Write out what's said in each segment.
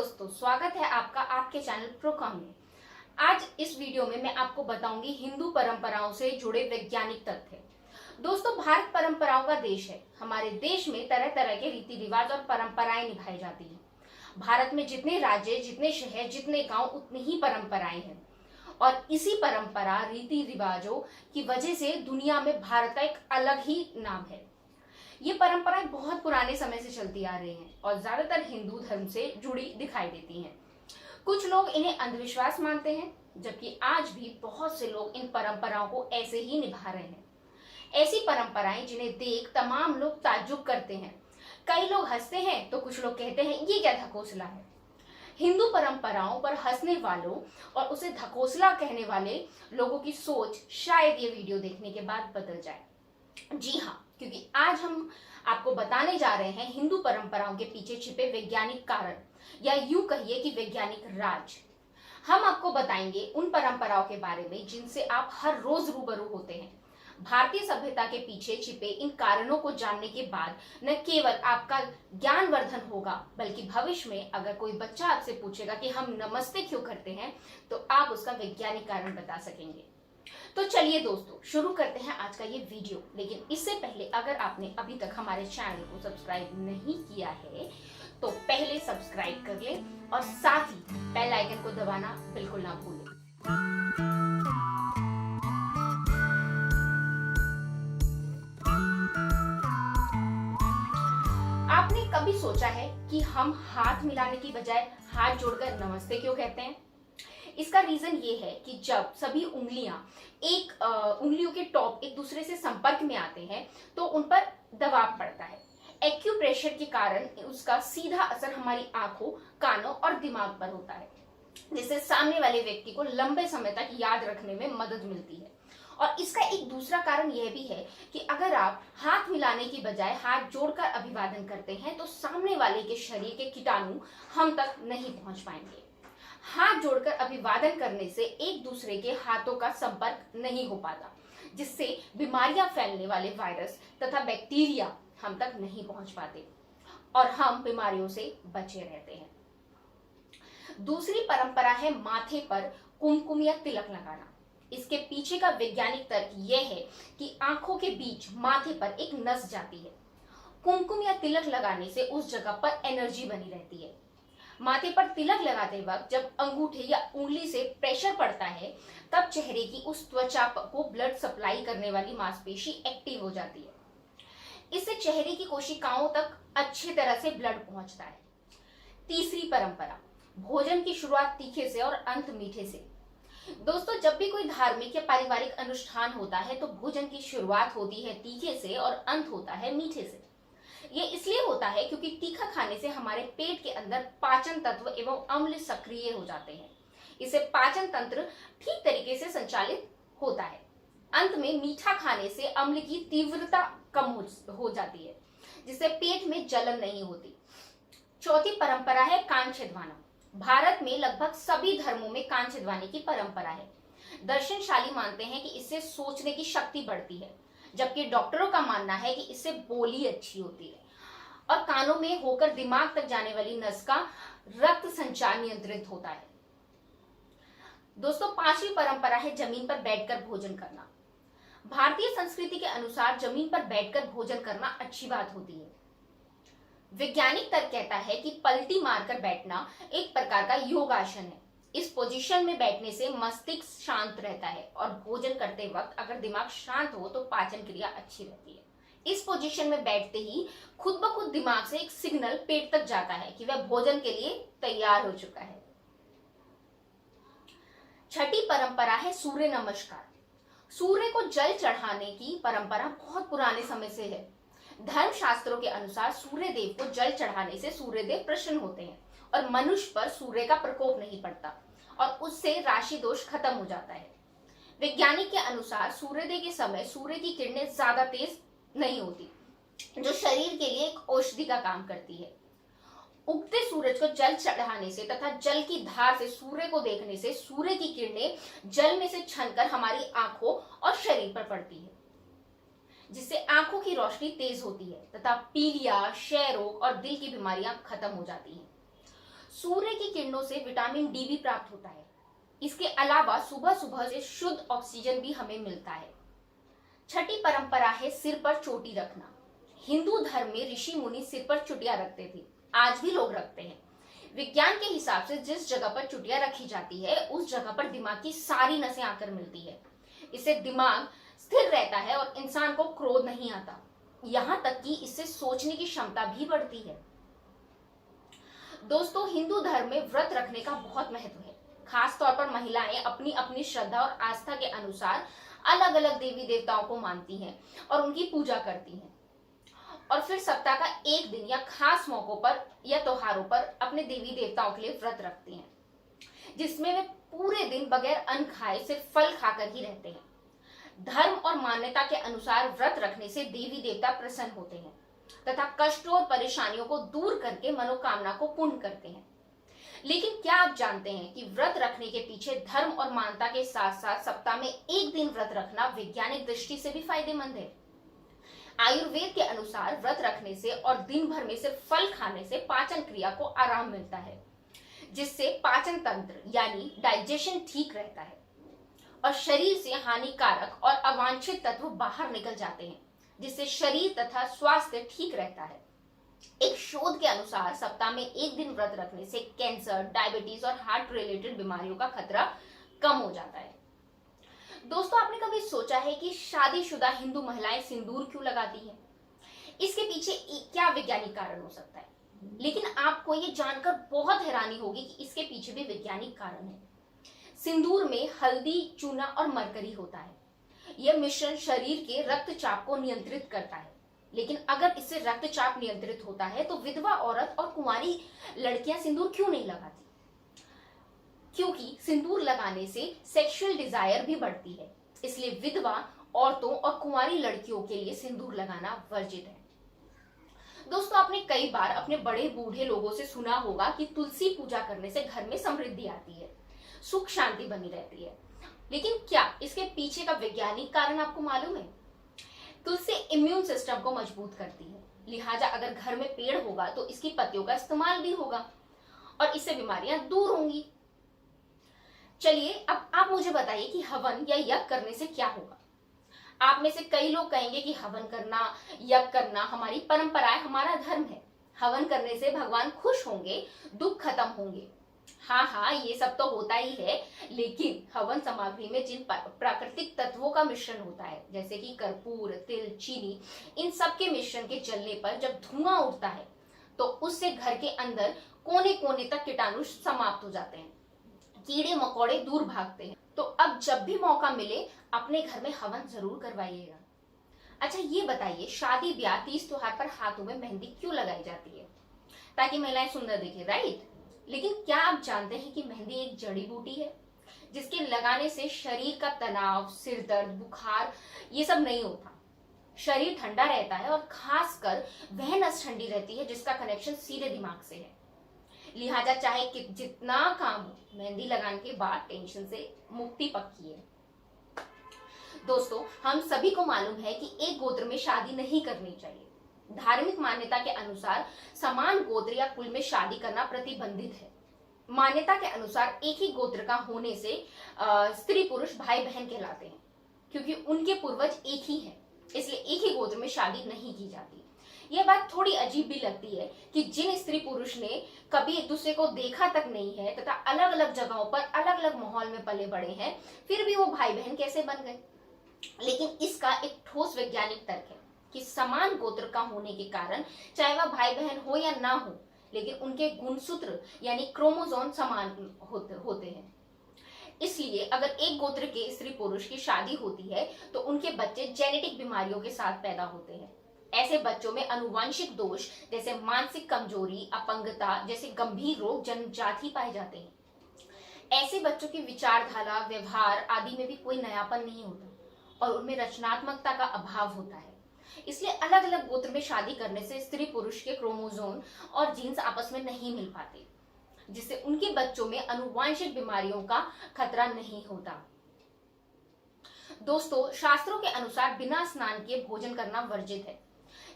दोस्तों, स्वागत है आपका आपके चैनल प्रोकॉम में। आज इस वीडियो में मैं आपको बताऊंगी हिंदू परंपराओं से जुड़े वैज्ञानिक तथ्य। दोस्तों, भारत परंपराओं का देश है। हमारे देश में तरह तरह के रीति रिवाज और परंपराएं निभाई जाती हैं। भारत में जितने राज्य, जितने शहर, जितने गांव, उतनी ही परंपराएं हैं और इसी परंपरा रीति रिवाजों की वजह से दुनिया में भारत का एक अलग ही नाम है। ये परंपराएं बहुत पुराने समय से चलती आ रही हैं और ज्यादातर हिंदू धर्म से जुड़ी दिखाई देती हैं। कुछ लोग इन्हें अंधविश्वास मानते हैं, जबकि आज भी बहुत से लोग इन परंपराओं को ऐसे ही निभा रहे हैं। ऐसी परंपराएं जिन्हें देख तमाम लोग ताज्जुब करते हैं। कई लोग हंसते हैं तो कुछ लोग कहते हैं ये क्या धकोसला है। हिंदू परंपराओं पर हंसने वालों और उसे धकोसला कहने वाले लोगों की सोच शायद ये वीडियो देखने के बाद बदल जाए। जी हाँ, क्योंकि आज हम आपको बताने जा रहे हैं हिंदू परंपराओं के पीछे छिपे वैज्ञानिक कारण, या यूं कहिए कि वैज्ञानिक राज। हम आपको बताएंगे उन परंपराओं के बारे में जिनसे आप हर रोज रूबरू होते हैं। भारतीय सभ्यता के पीछे छिपे इन कारणों को जानने के बाद न केवल आपका ज्ञानवर्धन होगा, बल्कि भविष्य में अगर कोई बच्चा आपसे पूछेगा कि हम नमस्ते क्यों करते हैं, तो आप उसका वैज्ञानिक कारण बता सकेंगे। तो चलिए दोस्तों, शुरू करते हैं आज का ये वीडियो। लेकिन इससे पहले अगर आपने अभी तक हमारे चैनल को सब्सक्राइब नहीं किया है तो पहले सब्सक्राइब कर लें और साथ ही बेल आइकन को दबाना बिल्कुल ना भूलें। आपने कभी सोचा है कि हम हाथ मिलाने की बजाय हाथ जोड़कर नमस्ते क्यों कहते हैं? इसका रीजन ये है कि जब सभी उंगलियों के टॉप एक दूसरे से संपर्क में आते हैं तो उन पर दबाव पड़ता है। एक्यूप्रेशर के कारण उसका सीधा असर हमारी आंखों, कानों और दिमाग पर होता है, जिससे सामने वाले व्यक्ति को लंबे समय तक याद रखने में मदद मिलती है। और इसका एक दूसरा कारण यह भी है कि अगर आप हाथ मिलाने की बजाय हाथ जोड़कर अभिवादन करते हैं तो सामने वाले के शरीर के कीटाणु हम तक नहीं पहुंच पाएंगे। हाथ जोड़कर अभिवादन करने से एक दूसरे के हाथों का संपर्क नहीं हो पाता, जिससे बीमारियां फैलने वाले वायरस तथा बैक्टीरिया हम तक नहीं पहुंच पाते और हम बीमारियों से बचे रहते हैं। दूसरी परंपरा है माथे पर कुमकुम या तिलक लगाना। इसके पीछे का वैज्ञानिक तर्क यह है कि आंखों के बीच माथे पर एक नस जाती है। कुमकुम या तिलक लगाने से उस जगह पर एनर्जी बनी रहती है। माथे पर तिलक लगाते वक्त जब अंगूठे या उंगली से प्रेशर पड़ता है, तब चेहरे की उस त्वचा को ब्लड सप्लाई करने वाली मांसपेशी एक्टिव हो जाती है। इससे चेहरे की कोशिकाओं तक अच्छी तरह से ब्लड पहुंचता है। तीसरी परंपरा, भोजन की शुरुआत तीखे से और अंत मीठे से। दोस्तों, जब भी कोई धार्मिक या पारिवारिक अनुष्ठान होता है तो भोजन की शुरुआत होती है तीखे से और अंत होता है मीठे से। ये इसलिए होता है क्योंकि तीखा खाने से हमारे पेट के अंदर पाचन तत्व एवं अम्ल सक्रिय हो जाते हैं। इससे पाचन तंत्र ठीक तरीके से संचालित होता है। अंत में मीठा खाने से अम्ल की तीव्रता कम हो जाती है, जिससे पेट में जलन नहीं होती। चौथी परंपरा है कान छिदवाना। भारत में लगभग सभी धर्मों में कान छिदवाने की परंपरा है। दर्शनशाली मानते हैं कि इससे सोचने की शक्ति बढ़ती है, जबकि डॉक्टरों का मानना है कि इससे बोली अच्छी होती है और कानों में होकर दिमाग तक जाने वाली नस का रक्त संचार नियंत्रित होता है। दोस्तों, पांचवी परंपरा है जमीन पर बैठकर भोजन करना। भारतीय संस्कृति के अनुसार जमीन पर बैठकर भोजन करना अच्छी बात होती है। वैज्ञानिक तर्क कहता है कि पलटी मारकर बैठना एक प्रकार का योगासन है। इस पोजीशन में बैठने से मस्तिष्क शांत रहता है और भोजन करते वक्त अगर दिमाग शांत हो तो पाचन क्रिया अच्छी रहती है। इस पोजीशन में बैठते ही खुद ब खुद दिमाग से एक सिग्नल पेट तक जाता है कि वह भोजन के लिए तैयार हो चुका है। छठी परंपरा है सूर्य नमस्कार। सूर्य को जल चढ़ाने की परंपरा बहुत पुराने समय से है। धर्म शास्त्रों के अनुसार सूर्य देव को जल चढ़ाने से सूर्य देव प्रसन्न होते हैं और मनुष्य पर सूर्य का प्रकोप नहीं पड़ता और उससे राशि दोष खत्म हो जाता है। वैज्ञानिक के अनुसार सूर्योदय के समय सूर्य की किरणें ज्यादा तेज नहीं होती, जो शरीर के लिए एक औषधि का काम करती है। उगते सूरज को जल चढ़ाने से तथा जल की धार से सूर्य को देखने से सूर्य की किरणें जल में से छनकर हमारी आंखों और शरीर पर पड़ती है, जिससे आंखों की रोशनी तेज होती है तथा पीलिया, क्षय रोग और दिल की बीमारियां खत्म हो जाती हैं। सूर्य की किरणों से विटामिन डी भी प्राप्त होता है। इसके अलावा सुबह सुबह से शुद्ध ऑक्सीजन भी हमें मिलता है। छठी परंपरा है सिर पर चोटी रखना। हिंदू धर्म में ऋषि मुनि सिर पर चुटिया रखते थे, आज भी लोग रखते हैं। विज्ञान के हिसाब से जिस जगह पर चुटिया रखी जाती है उस जगह पर दिमाग की सारी नसें आकर मिलती है। इससे दिमाग स्थिर रहता है और इंसान को क्रोध नहीं आता। यहाँ तक कि इससे सोचने की क्षमता भी बढ़ती है। दोस्तों, हिंदू धर्म में व्रत रखने का बहुत महत्व है। खास तौर पर महिलाएं अपनी अपनी श्रद्धा और आस्था के अनुसार अलग अलग देवी देवताओं को मानती हैं और उनकी पूजा करती हैं, और फिर सप्ताह का एक दिन या खास मौकों पर या त्योहारों पर अपने देवी देवताओं के लिए व्रत रखती हैं, जिसमें वे पूरे दिन बगैर अन्न खाए सिर्फ फल खाकर ही रहते हैं। धर्म और मान्यता के अनुसार व्रत रखने से देवी देवता प्रसन्न होते हैं तथा कष्टों और परेशानियों को दूर करके मनोकामना को पूर्ण करते हैं। लेकिन क्या आप जानते हैं कि व्रत रखने के पीछे धर्म और मान्यता के साथ साथ सप्ताह में एक दिन व्रत रखना वैज्ञानिक दृष्टि से भी फायदेमंद है। आयुर्वेद के अनुसार व्रत रखने से और दिन भर में सिर्फ फल खाने से पाचन क्रिया को आराम मिलता है, जिससे पाचन तंत्र यानी डाइजेशन ठीक रहता है और शरीर से हानिकारक और अवांछित तत्व बाहर निकल जाते हैं, जिससे शरीर तथा स्वास्थ्य ठीक रहता है। एक शोध के अनुसार सप्ताह में एक दिन व्रत रखने से कैंसर, डायबिटीज और हार्ट रिलेटेड बीमारियों का खतरा कम हो जाता है। दोस्तों, आपने कभी सोचा है कि शादीशुदा हिंदू महिलाएं सिंदूर क्यों लगाती हैं? इसके पीछे क्या वैज्ञानिक कारण हो सकता है? लेकिन आपको ये जानकर बहुत हैरानी होगी कि इसके पीछे भी वैज्ञानिक कारण है। सिंदूर में हल्दी, चूना और मरकरी होता है। यह मिश्रण शरीर के रक्तचाप को नियंत्रित करता है। लेकिन अगर इससे रक्तचाप नियंत्रित होता है तो विधवा औरत और कुंवारी लड़कियां सिंदूर क्यों नहीं लगाती? क्योंकि सिंदूर लगाने से सेक्सुअल डिजायर भी बढ़ती है, इसलिए विधवा औरतों और कुंवारी लड़कियों के लिए सिंदूर लगाना वर्जित है। दोस्तों, आपने कई बार अपने बड़े बूढ़े लोगों से सुना होगा कि तुलसी पूजा करने से घर में समृद्धि आती है, सुख शांति बनी रहती है। लेकिन क्या इसके पीछे का वैज्ञानिक कारण आपको मालूम है? तुलसी इम्यून सिस्टम को मजबूत करती है, लिहाजा अगर घर में पेड़ होगा तो इसकी पत्तियों का इस्तेमाल भी होगा और इससे बीमारियां दूर होंगी। चलिए, अब आप मुझे बताइए कि हवन या यज्ञ करने से क्या होगा? आप में से कई लोग कहेंगे कि हवन करना, यज्ञ करना हमारी परंपरा है, हमारा धर्म है। हवन करने से भगवान खुश होंगे, दुख खत्म होंगे। हाँ, ये सब तो होता ही है, लेकिन हवन सामग्री में जिन प्राकृतिक तत्वों का मिश्रण होता है, जैसे कि कर्पूर, तिल, चीनी, इन सब के मिश्रण के जलने पर जब धुआं उठता है तो उससे घर के अंदर कोने कोने तक कीटाणु समाप्त हो जाते हैं, कीड़े मकोड़े दूर भागते हैं। तो अब जब भी मौका मिले अपने घर में हवन जरूर करवाइएगा। अच्छा, ये बताइए, शादी ब्याह, तीज त्योहार पर हाथों में मेहंदी क्यों लगाई जाती है? ताकि महिलाएं सुंदर दिखे, राइट? लेकिन क्या आप जानते हैं कि मेहंदी एक जड़ी बूटी है जिसके लगाने से शरीर का तनाव, सिर दर्द, बुखार ये सब नहीं होता। शरीर ठंडा रहता है और खासकर वह नस ठंडी रहती है जिसका कनेक्शन सीधे दिमाग से है। लिहाजा चाहे कि जितना काम हो, मेहंदी लगाने के बाद टेंशन से मुक्ति पक्की है। दोस्तों, हम सभी को मालूम है कि एक गोत्र में शादी नहीं करनी चाहिए। धार्मिक मान्यता के अनुसार समान गोत्र या कुल में शादी करना प्रतिबंधित है। मान्यता के अनुसार एक ही गोत्र का होने से स्त्री पुरुष भाई बहन कहलाते हैं, क्योंकि उनके पूर्वज एक ही हैं, इसलिए एक ही गोत्र में शादी नहीं की जाती। यह बात थोड़ी अजीब भी लगती है कि जिन स्त्री पुरुष ने कभी एक दूसरे को देखा तक नहीं है तथा अलग अलग जगहों पर अलग अलग माहौल में पले बड़े हैं, फिर भी वो भाई बहन कैसे बन गए? लेकिन इसका एक ठोस वैज्ञानिक तर्क है कि समान गोत्र का होने के कारण, चाहे वह भाई बहन हो या ना हो, लेकिन उनके गुणसूत्र यानी क्रोमोसोम समान होते हैं। इसलिए अगर एक गोत्र के स्त्री पुरुष की शादी होती है तो उनके बच्चे जेनेटिक बीमारियों के साथ पैदा होते हैं। ऐसे बच्चों में अनुवांशिक दोष जैसे मानसिक कमजोरी, अपंगता जैसे गंभीर रोग जन्मजात ही पाए जाते हैं। ऐसे बच्चों की विचारधारा, व्यवहार आदि में भी कोई नयापन नहीं होता और उनमें रचनात्मकता का अभाव होता है। इसलिए अलग अलग गोत्र में शादी करने से स्त्री पुरुष के क्रोमोसोम और जीन्स आपस में नहीं मिल पाते, जिससे उनके बच्चों में अनुवांशिक बीमारियों का खतरा नहीं होता। दोस्तों, शास्त्रों के अनुसार बिना स्नान के भोजन करना वर्जित है।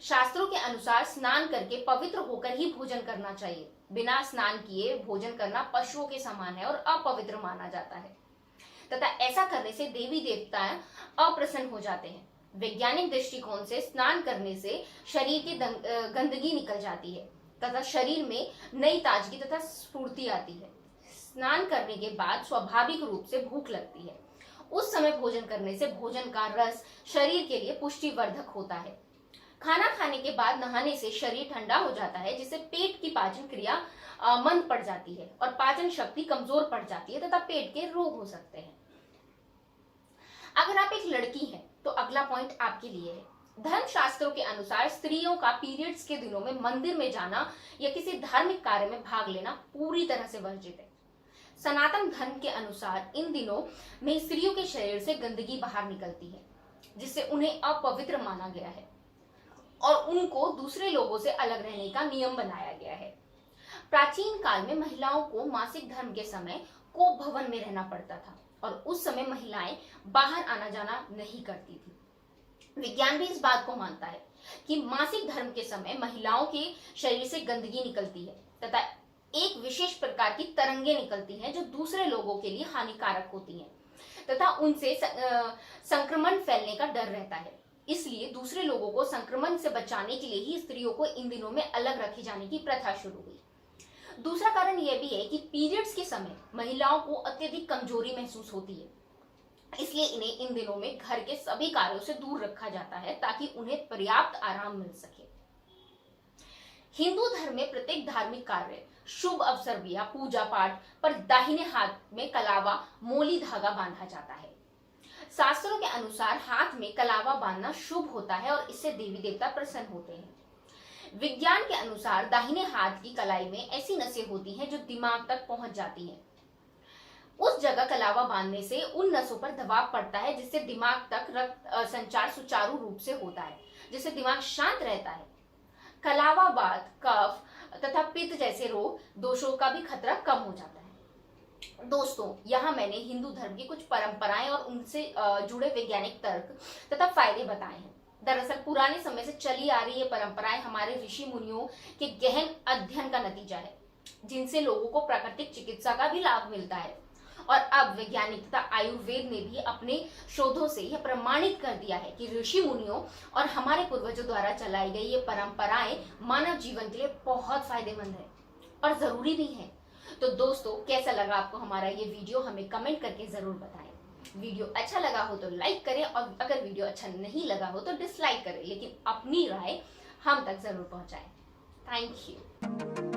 शास्त्रों के अनुसार स्नान करके पवित्र होकर ही भोजन करना चाहिए। बिना स्नान किए भोजन करना पशुओं के समान है और अपवित्र माना जाता है तथा ऐसा करने से देवी देवता अप्रसन्न हो जाते हैं। वैज्ञानिक दृष्टिकोण से स्नान करने से शरीर की गंदगी निकल जाती है तथा शरीर में नई ताजगी तथा स्फूर्ति आती है। स्नान करने के बाद स्वाभाविक रूप से भूख लगती है। उस समय भोजन करने से भोजन का रस शरीर के लिए पुष्टिवर्धक होता है। खाना खाने के बाद नहाने से शरीर ठंडा हो जाता है, जिससे पेट की पाचन क्रिया मंद पड़ जाती है और पाचन शक्ति कमजोर पड़ जाती है तथा पेट के रोग हो सकते हैं। अगर आप एक लड़की हैं तो अगला पॉइंट आपके लिए है। धर्म शास्त्रों के अनुसार स्त्रियों का पीरियड्स के दिनों में मंदिर में जाना या किसी धार्मिक कार्य में भाग लेना पूरी तरह से वर्जित है। सनातन धर्म के अनुसार इन दिनों में स्त्रियों के शरीर से गंदगी बाहर निकलती है, जिससे उन्हें अपवित्र माना गया है और उनको दूसरे लोगों से अलग रहने का नियम बनाया गया है। प्राचीन काल में महिलाओं को मासिक धर्म के समय कोप भवन में रहना पड़ता था और उस समय महिलाएं बाहर आना जाना नहीं करती थी। विज्ञान भी इस बात को मानता है कि मासिक धर्म के समय महिलाओं के शरीर से गंदगी निकलती है तथा एक विशेष प्रकार की तरंगे निकलती हैं जो दूसरे लोगों के लिए हानिकारक होती हैं तथा उनसे संक्रमण फैलने का डर रहता है। इसलिए दूसरे लोगों को संक्रमण से बचाने के लिए ही स्त्रियों को इन दिनों में अलग रखे जाने की प्रथा शुरू हुई। दूसरा कारण यह भी है कि पीरियड्स के समय महिलाओं को अत्यधिक कमजोरी महसूस होती है, इसलिए इन्हें इन दिनों में घर के सभी कार्यों से दूर रखा जाता है ताकि उन्हें पर्याप्त आराम मिल सके। हिंदू धर्म में प्रत्येक धार्मिक कार्य, शुभ अवसर या पूजा पाठ पर दाहिने हाथ में कलावा मोली धागा बांधा जाता है। शास्त्रों के अनुसार हाथ में कलावा बांधना शुभ होता है और इससे देवी देवता प्रसन्न होते हैं। विज्ञान के अनुसार दाहिने हाथ की कलाई में ऐसी नसें होती हैं जो दिमाग तक पहुंच जाती हैं। उस जगह कलावा बांधने से उन नसों पर दबाव पड़ता है, जिससे दिमाग तक रक्त संचार सुचारू रूप से होता है, जिससे दिमाग शांत रहता है। कलावा बाद कफ तथा पित्त जैसे रोग दोषों का भी खतरा कम हो जाता है। दोस्तों, यहाँ मैंने हिंदू धर्म की कुछ परंपराएं और उनसे जुड़े वैज्ञानिक तर्क तथा फायदे बताए हैं। दरअसल पुराने समय से चली आ रही ये परंपराएं हमारे ऋषि मुनियों के गहन अध्ययन का नतीजा है, जिनसे लोगों को प्राकृतिक चिकित्सा का भी लाभ मिलता है। और अब वैज्ञानिक तथा आयुर्वेद ने भी अपने शोधों से यह प्रमाणित कर दिया है कि ऋषि मुनियों और हमारे पूर्वजों द्वारा चलाई गई ये परंपराएं मानव जीवन के लिए बहुत फायदेमंद है और जरूरी भी है। तो दोस्तों, कैसा लगा आपको हमारा ये वीडियो, हमें कमेंट करके जरूर बताएं। वीडियो अच्छा लगा हो तो लाइक करें और अगर वीडियो अच्छा नहीं लगा हो तो डिसलाइक करें, लेकिन अपनी राय हम तक जरूर पहुंचाएं। Thank you.